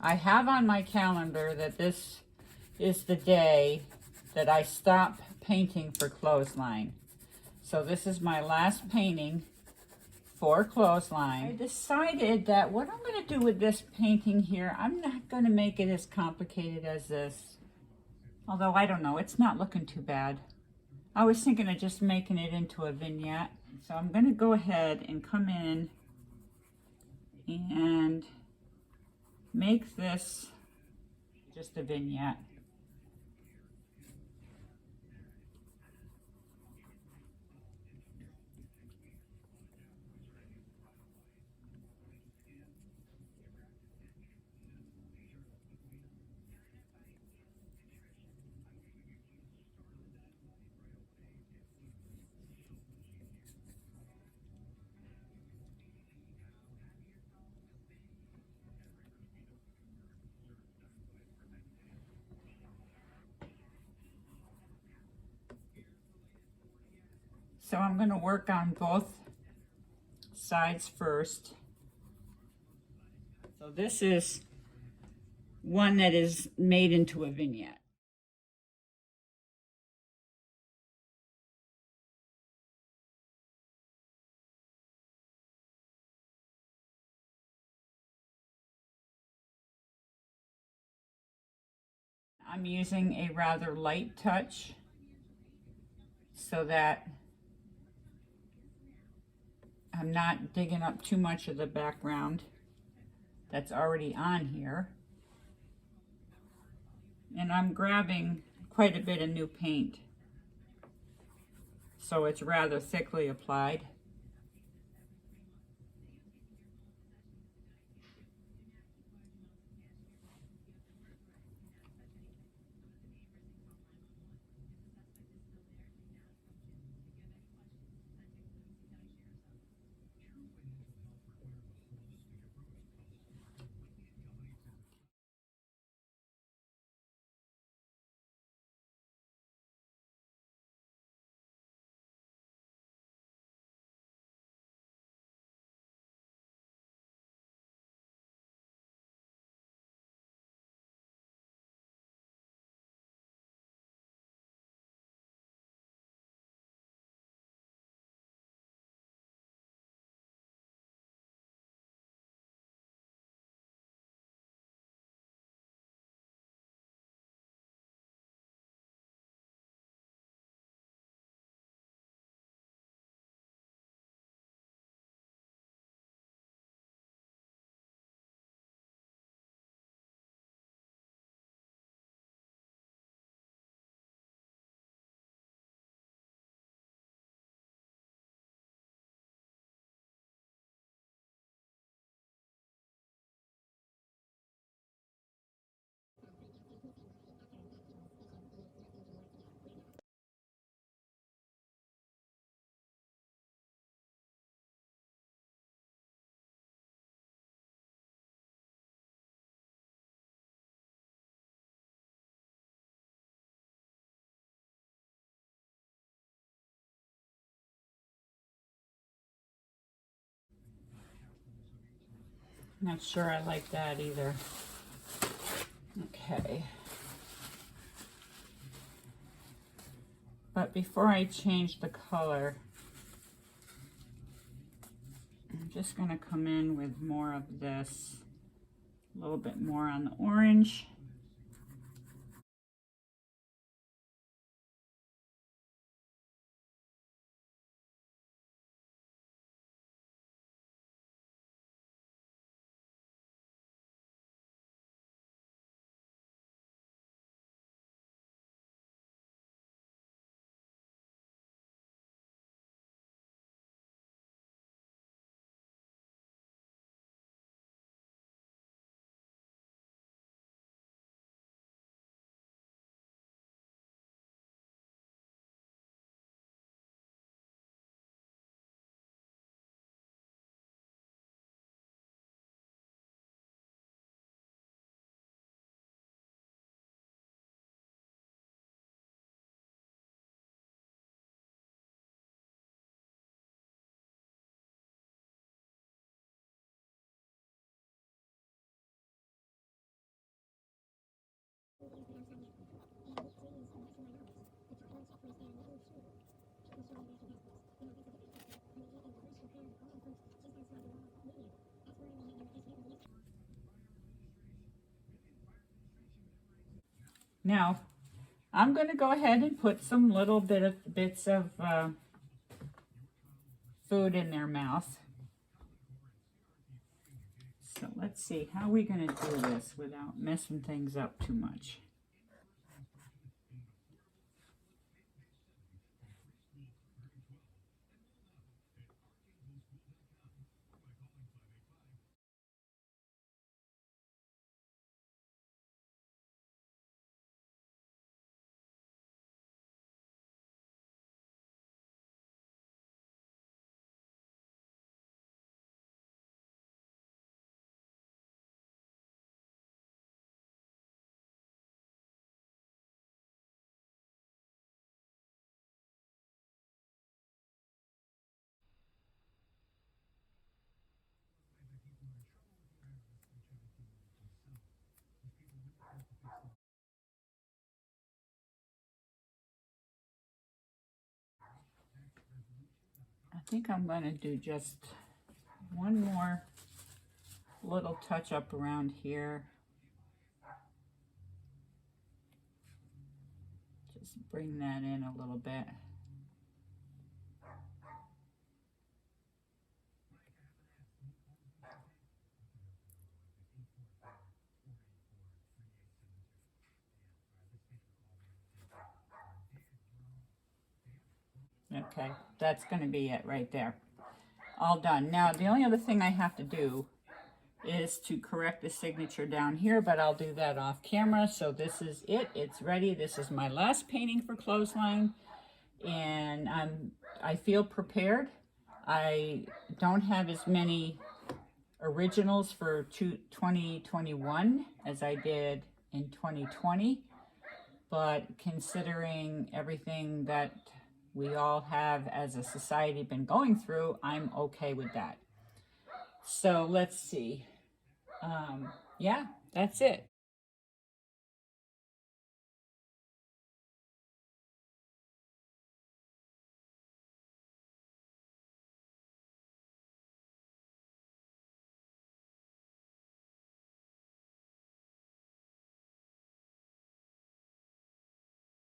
I have on my calendar that this is the day that I stop painting for clothesline. So this is my last painting for clothesline. I decided that what I'm going to do with this painting here, I'm not going to make it as complicated as this. Although, I don't know, it's not looking too bad. I was thinking of just making it into a vignette. So I'm going to go ahead and come in and make this just a vignette. So I'm going to work on both sides first. So this is one that is made into a vignette. I'm using a rather light touch so that I'm not digging up too much of the background that's already on here. And I'm grabbing quite a bit of new paint, so it's rather thickly applied. Not sure I like that either. Okay. But before I change the color, I'm just going to come in with more of this, a little bit more on the orange. Now, I'm going to go ahead and put some little bits of food in their mouth. So let's see, how are we going to do this without messing things up too much? I think I'm going to do just one more little touch up around here. Just bring that in a little bit. Okay, that's going to be it right there. All done. Now, the only other thing I have to do is to correct the signature down here, but I'll do that off camera. So this is it. It's ready. This is my last painting for Clothesline, and I feel prepared. I don't have as many originals for 2021 as I did in 2020, but considering everything that we all have as a society been going through, I'm okay with that. So let's see. Yeah, that's it.